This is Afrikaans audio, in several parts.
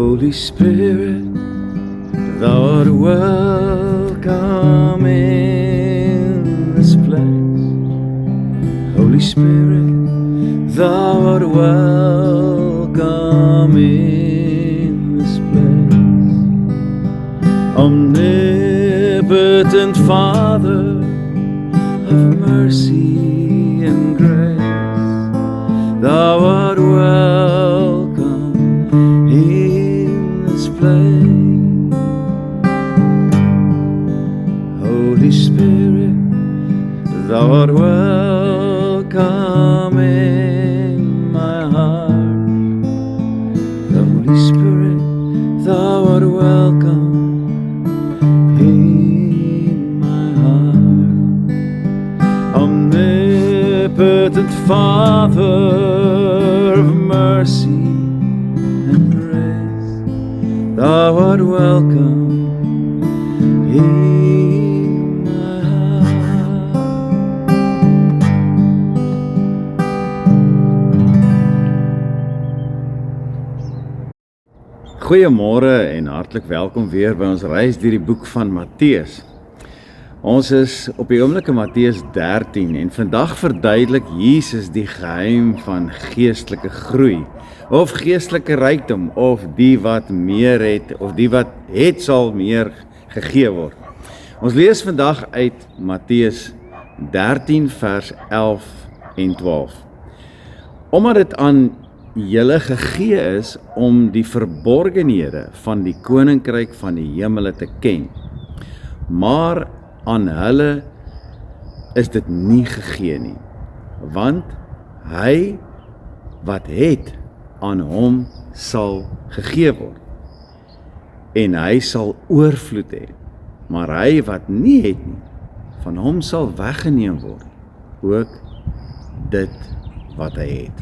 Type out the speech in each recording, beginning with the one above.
Holy Spirit, thou art welcome in this place. Holy Spirit, thou art welcome in this place. Omnipotent Father of mercy and grace, thou art welcome in this place. Holy Spirit, thou art welcome in my heart. Holy Spirit, thou art welcome in my heart. Omnipotent Father of mercy and grace, thou art welcome in my heart. Goeiemôre en hartlik welkom weer by ons reis deur die boek van Matteus. Ons is op die oomblik in Matteus 13 en vandag verduidelik Jesus die geheim van geestelike groei of geestelike rykdom, of die wat meer het of die wat het sal meer gegee word. Ons lees vandag uit Matteus 13 vers 11 en 12. Omdat dit aan julle gegee is om die verborgenhede van die koninkryk van die hemele te ken, maar aan hulle is dit nie gegee nie, want hy wat het, aan hom sal gegee word, en hy sal oorvloed hê, maar hy wat nie het nie, van hom sal weggeneem word, ook dit wat hy het.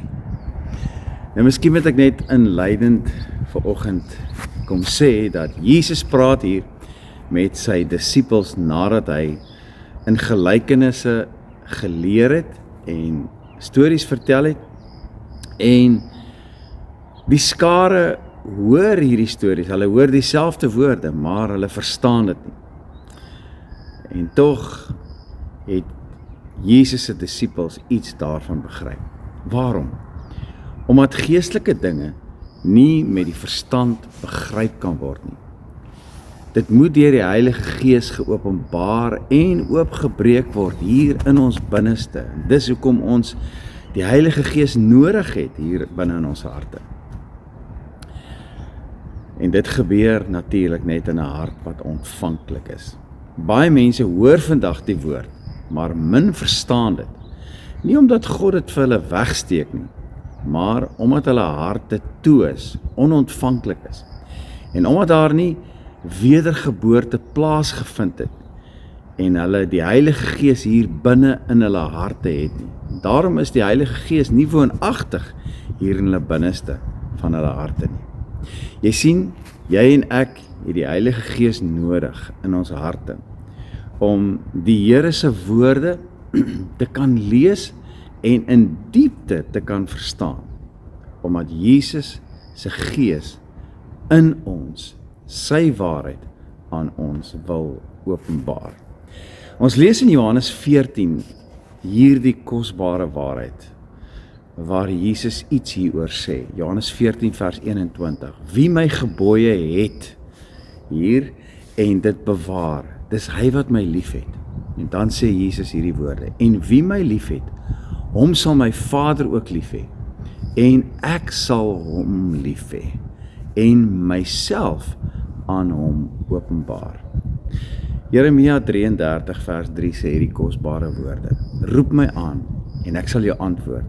Nou miskien moet ek net inleidend vanoggend kom sê dat Jesus praat hier met sy disippels nadat hy in gelykenisse geleer het en stories vertel het, en die skare hoor hierdie stories, hulle hoor dieselfde woorde, maar hulle verstaan dit nie. En tog het Jesus se disippels iets daarvan begryp. Waarom? Omdat geestelike dinge nie met die verstand begryp kan word nie. Dit moet deur die Heilige Gees geopenbaar en oopgebreek word hier in ons binneste. Dis hoekom ons die Heilige Gees nodig het hier binne in ons harte. En dit gebeur natuurlik net in 'n hart wat ontvanklik is. Baie mense hoor vandag die woord, maar min verstaan dit. Nie omdat God dit vir hulle wegsteek nie, maar omdat hulle harte toe is, onontvanklik is. En omdat daar nie wedergeboorte plaasgevind het, en hulle die Heilige Gees hier binne in hulle harte het nie. Daarom is die Heilige Gees nie woonagtig hier in hulle binneste van hulle harte nie. Jy sien, jy en ek het die Heilige Gees nodig in ons harte, om die Here se woorde te kan lees en in diepte te kan verstaan, omdat Jesus se Gees in ons sy waarheid aan ons wil openbaar. Ons lees in Johannes 14 hierdie kosbare waarheid, waar Jesus iets hieroor sê. Johannes 14 vers 21. Wie my gebooie het hier en dit bewaar, dis hy wat my lief het. En dan sê Jesus hierdie woorde, en wie my lief het, hom sal my Vader ook lief hê, en ek sal hom lief hê, en myself aan hom openbaar. Jeremia 33 vers 3 sê hierdie kosbare woorde, roep my aan, en ek sal jou antwoord,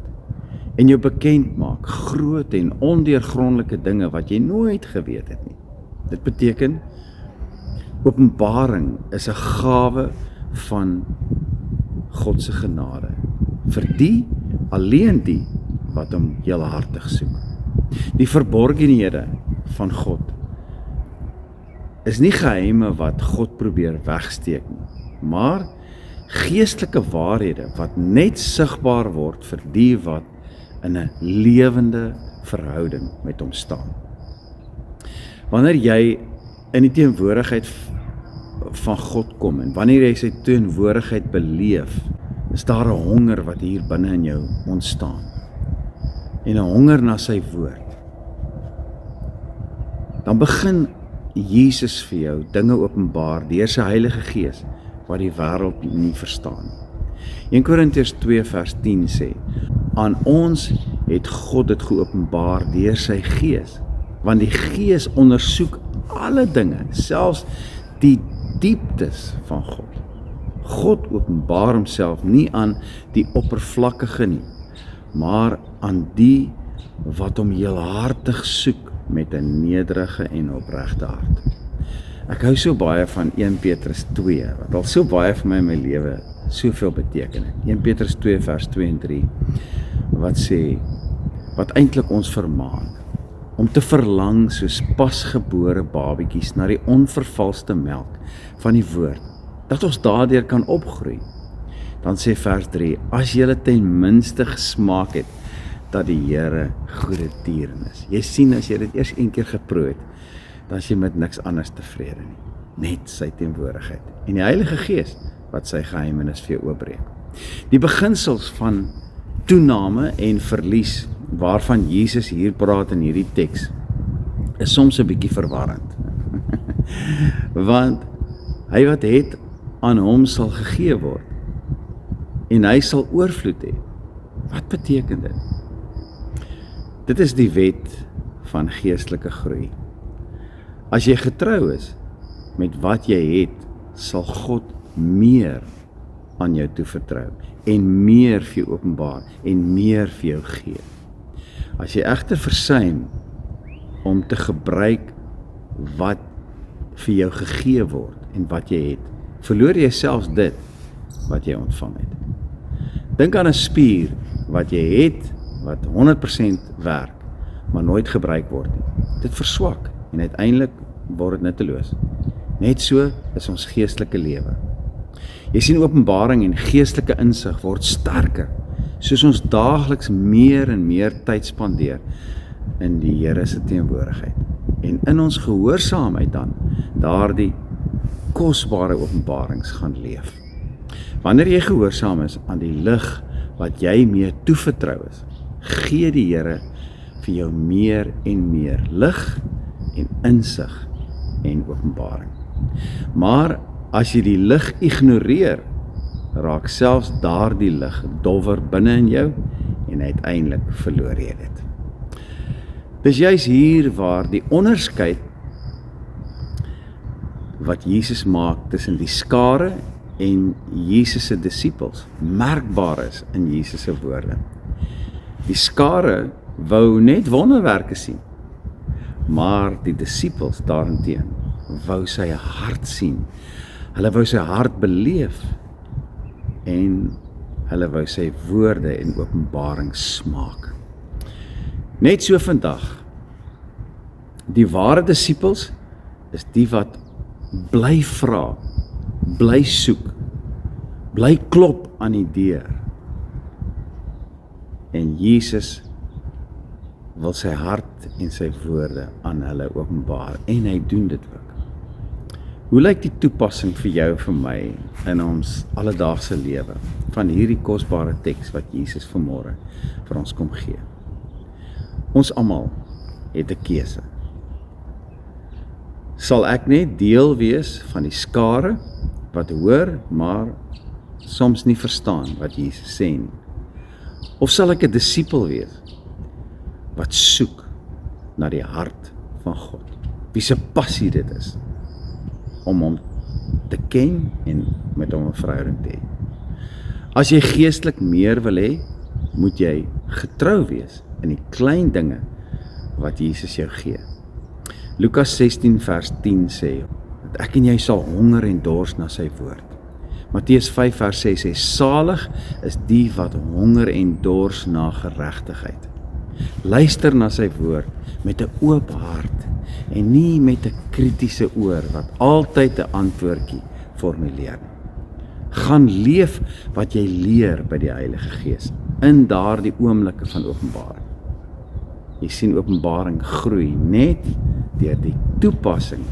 en jou bekend maak, groot en ondeurgrondelike dinge, wat jy nooit geweet het nie. Dit beteken, openbaring is 'n gawe van God se genade, vir die, alleen die, wat hom heelhartig soek. Die verborgenhede van God is nie geheime wat God probeer wegsteek nie, maar geestelike waarhede wat net sigbaar word vir die wat in 'n lewende verhouding met hom staan. Wanneer jy in die teenwoordigheid van God kom en wanneer jy sy teenwoordigheid beleef, is daar 'n honger wat hier binne in jou ontstaan. En 'n honger na sy woord. Dan begin Jesus vir jou dinge openbaar deur sy Heilige Gees wat die wêreld nie verstaan. 1 Korintiërs 2 vers 10 sê: aan ons het God dit geopenbaar deur sy Gees, want die Gees ondersoek alle dinge, selfs die dieptes van God. God openbaar homself nie aan die oppervlakkige nie, maar aan die wat hom heelhartig soek met 'n nederige en opregte hart. Ek hou so baie van 1 Petrus 2, wat al so baie vir my in my lewe soveel beteken het. 1 Petrus 2 vers 2 en 3, wat sê, wat eintlik ons vermaan, om te verlang soos pasgebore babietjies na die onvervalste melk van die woord, dat ons daardeur kan opgroei. Dan sê vers 3, as julle ten minste gesmaak het, dat die Here goeie dieren is. Jy sien, as jy dit eers een keer geproe het, dan is jy met niks anders tevrede nie. Net sy teenwoordigheid. En die Heilige Gees, wat sy geheimenis vir jou oopbreek. Die beginsels van toename en verlies, waarvan Jesus hier praat in hierdie teks, is soms 'n bietjie verwarrend. Want hy wat het, aan hom sal gegee word, en hy sal oorvloed hê. Wat beteken dit? Dit is die wet van geestelike groei. As jy getrou is met wat jy het, sal God meer aan jou toevertrou en meer vir jou openbaar en meer vir jou gee. As jy egter versuim om te gebruik wat vir jou gegee word en wat jy het, verloor jy selfs dit wat jy ontvang het. Dink aan 'n spier wat jy het, wat 100% werk, maar nooit gebruik word nie. Dit verswak en uiteindelik word dit nutteloos. Net so is ons geestelike lewe. Jy sien, openbaring en geestelike insig word sterker, soos ons daagliks meer en meer tyd spandeer in die Here se teenwoordigheid. En in ons gehoorsaamheid dan, daardie kosbare openbarings gaan leef. Wanneer jy gehoorsaam is aan die lig wat jy mee toevertrou is, gee die Here vir jou meer en meer lig en insig en openbaring. Maar as jy die lig ignoreer, raak selfs daardie lig dowwer binne in jou en uiteindelik verloor jy dit. Dis juis hier waar die onderskeid wat Jesus maak tussen die skare en Jesus se disippels merkbaar is in Jesus se woorde. Die skare wou net wonderwerke sien, maar die disippels daarenteen wou sy hart sien. Hulle wou sy hart beleef en hulle wou sy woorde en openbaring smaak. Net so vandag, die ware disippels is die wat bly vra, bly soek, bly klop aan die deur. En Jesus wil sy hart en sy woorde aan hulle openbaar, en hy doen dit ook. Hoe lyk die toepassing vir jou en vir my in ons alledaagse lewe van hierdie kosbare teks wat Jesus vanmôre vir ons kom gee? Ons almal het 'n keuse. Sal ek net deel wees van die skare wat hoor, maar soms nie verstaan wat Jesus sê nie? Of sal ek 'n disipel wees wat soek na die hart van God, wie se passie dit is om hom te ken en met hom 'n verhouding te hê? As jy geestelik meer wil hê, moet jy getrou wees in die klein dinge wat Jesus jou gee. Lukas 16 vers 10 sê, dat ek en jy sal honger en dors na sy woord. Matteus 5 vers 6 sê, salig is die wat honger en dors na geregtigheid. Luister na sy woord met 'n oop hart en nie met 'n kritiese oor wat altyd 'n antwoordjie formuleer. Gaan leef wat jy leer by die Heilige Gees in daardie oomblikke van openbaring. Jy sien Openbaring groei net deur die toepassing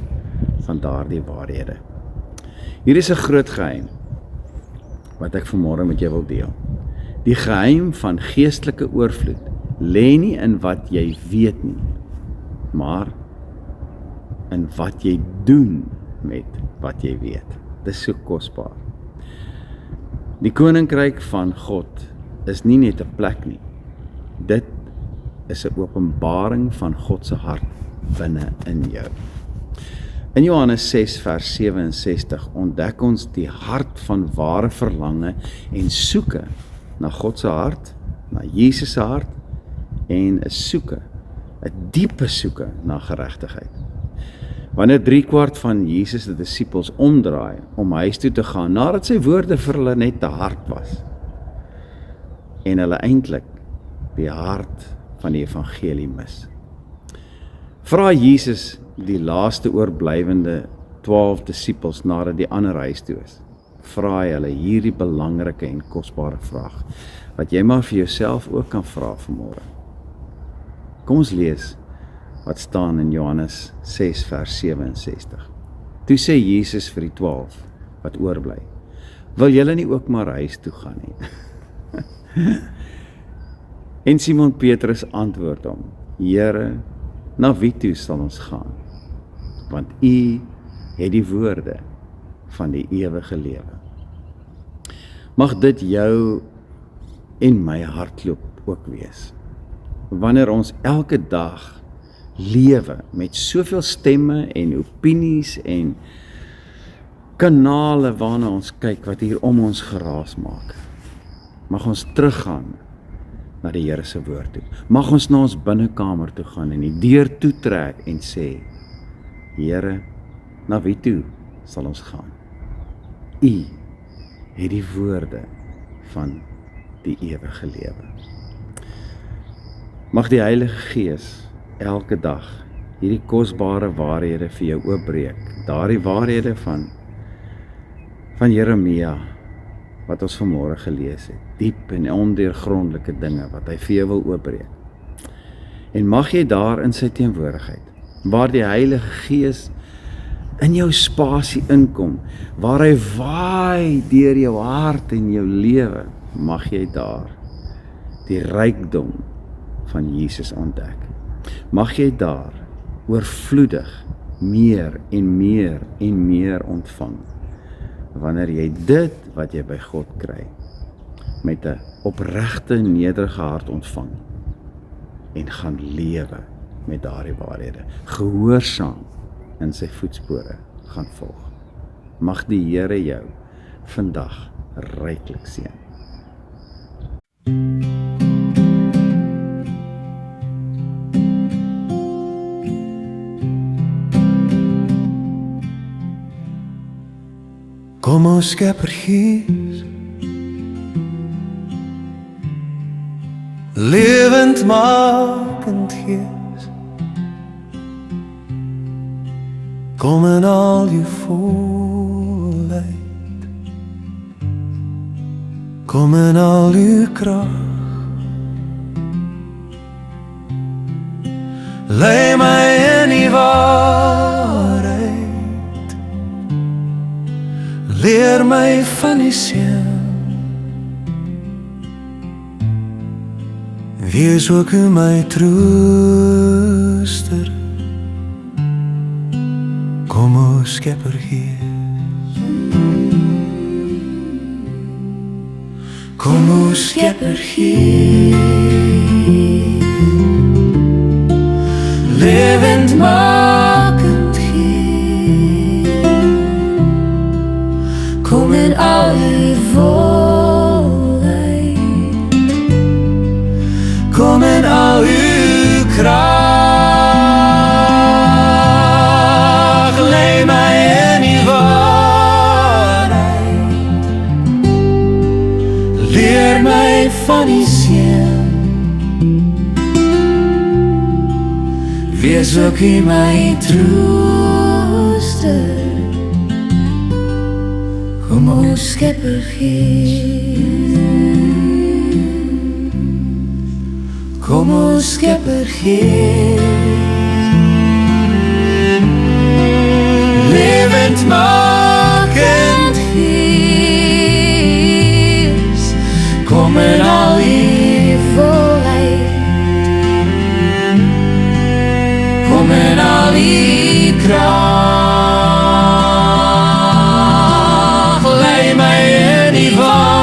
van daardie waarhede. Hier is 'n groot geheim wat ek vanmôre met jou wil deel. Die geheim van geestelike oorvloed lê nie in wat jy weet nie, maar in wat jy doen met wat jy weet. Dis so kosbaar. Die koninkryk van God is nie net 'n plek nie. Dit is 'n openbaring van God se hart binne in jou. In Johannes 6 vers 67 ontdek ons die hart van ware verlange en soeke na God se hart, na Jesus se hart en 'n soeke, 'n diepe soeke na geregtigheid. Wanneer 3/4 van Jesus se disippels omdraai om huis toe te gaan, nadat sy woorde vir hulle net te hard was, en hulle eintlik die hart van die evangelie mis, vra Jesus die laaste oorblywende 12 disippels nadat die ander huis toe is, vra hy hulle hierdie belangrike en kosbare vraag, wat jy maar vir jouself ook kan vra vanmôre. Kom ons lees wat staan in Johannes 6 vers 67. Toe sê Jesus vir die 12 wat oorbly, wil julle nie ook maar huis toe gaan nie? En Simon Petrus antwoord hom, Here, na wie toe sal ons gaan? Want U het die woorde van die ewige lewe. Mag dit jou en my hartklop ook wees. Wanneer ons elke dag lewe met soveel stemme en opinies en kanale waarna ons kyk wat hier om ons geraas maak, mag ons teruggaan na die Here se woord toe. Mag ons na ons binnekamer toe gaan en die deur toetrek en sê, Here, na wie toe sal ons gaan? U het die woorde van die ewige lewe. Mag die Heilige Gees elke dag hierdie kosbare waarhede vir jou oopbreek. Daardie waarhede van Jeremia wat ons vanmôre gelees het. Diep en ondeurgrondelike dinge wat hy vir jou wil oopbreek. En mag jy daar in sy teenwoordigheid, waar die Heilige Gees in jou spasie inkom, waar hy waai deur jou hart en jou lewe, mag jy daar die rykdom van Jesus ontdek. Mag jy daar oorvloedig meer en meer en meer ontvang, wanneer jy dit wat jy by God kry, met 'n opregte, nederige hart ontvang, en gaan lewe met daardie waarhede, gehoorsaam in sy voetspore gaan volg. Mag die Here jou vandag ryklik seën. Kom o Skepper Gees, lewendmakend Gees, kom in al uw volheid, kom in al uw kracht, lei my in die waarheid, leer my van die seën, wees ook u my trooster, kom o Skepper Gees, kom o Skepper Gees, lewendmakend Gees, kom in al uw volheid, kom in al uw kracht, lei my in die waarheid, leer my van die seën, wees ook u my trooster, kom o Skepper Gees, Kom ons Skepper Gees, lewendmakend Gees, kom in al die volheid, kom in al die krag, lei my in die waarheid,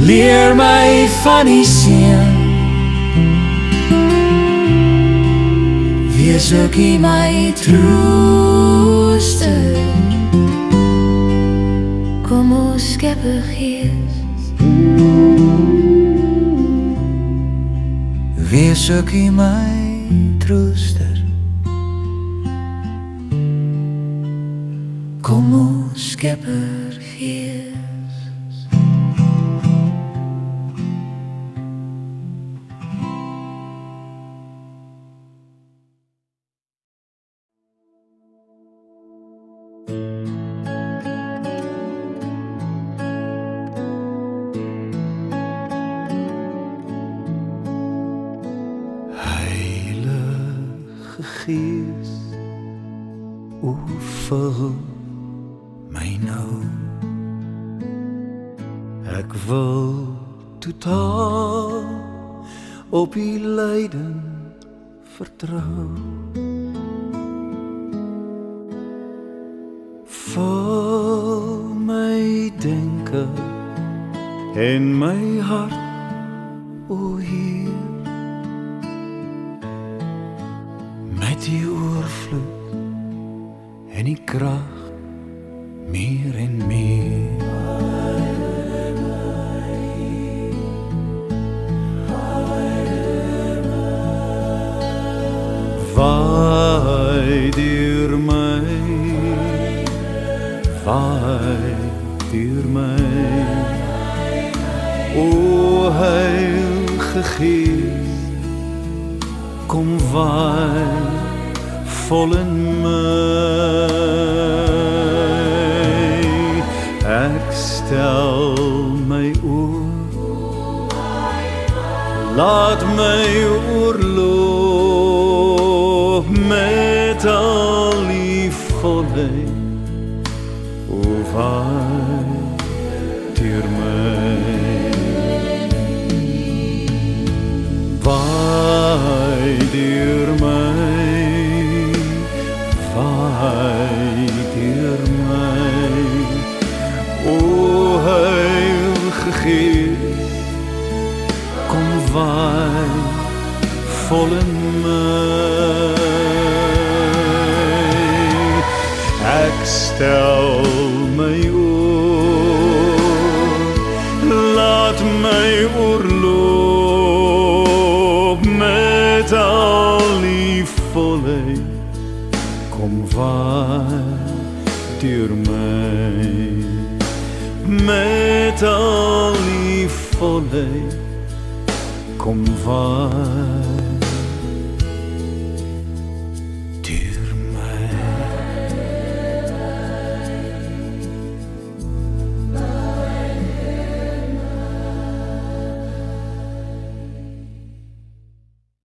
leer my van die seën, wees ook U my trooster, kom ons Skepper Gees, wees ook U my trooster, kom ons Skepper Gees. Gees, o vul my nou, ek wil totaal op U leiding vertrou, vul my denke en my hart, o Heer, met die oorvloed en die krag meer en meer. Waai deur my, waai deur my, o Heilige Gees, kom waai vol in my, ek stel my oor, laat my oorloop met al die volheid, o waai deur my, waai deur my, waai deur my, o Heilige Gees, kom waai vol in my, ek stel my oor, laat my oorloop met al die volheid, kom waai deur my, met al die volheid, kom waai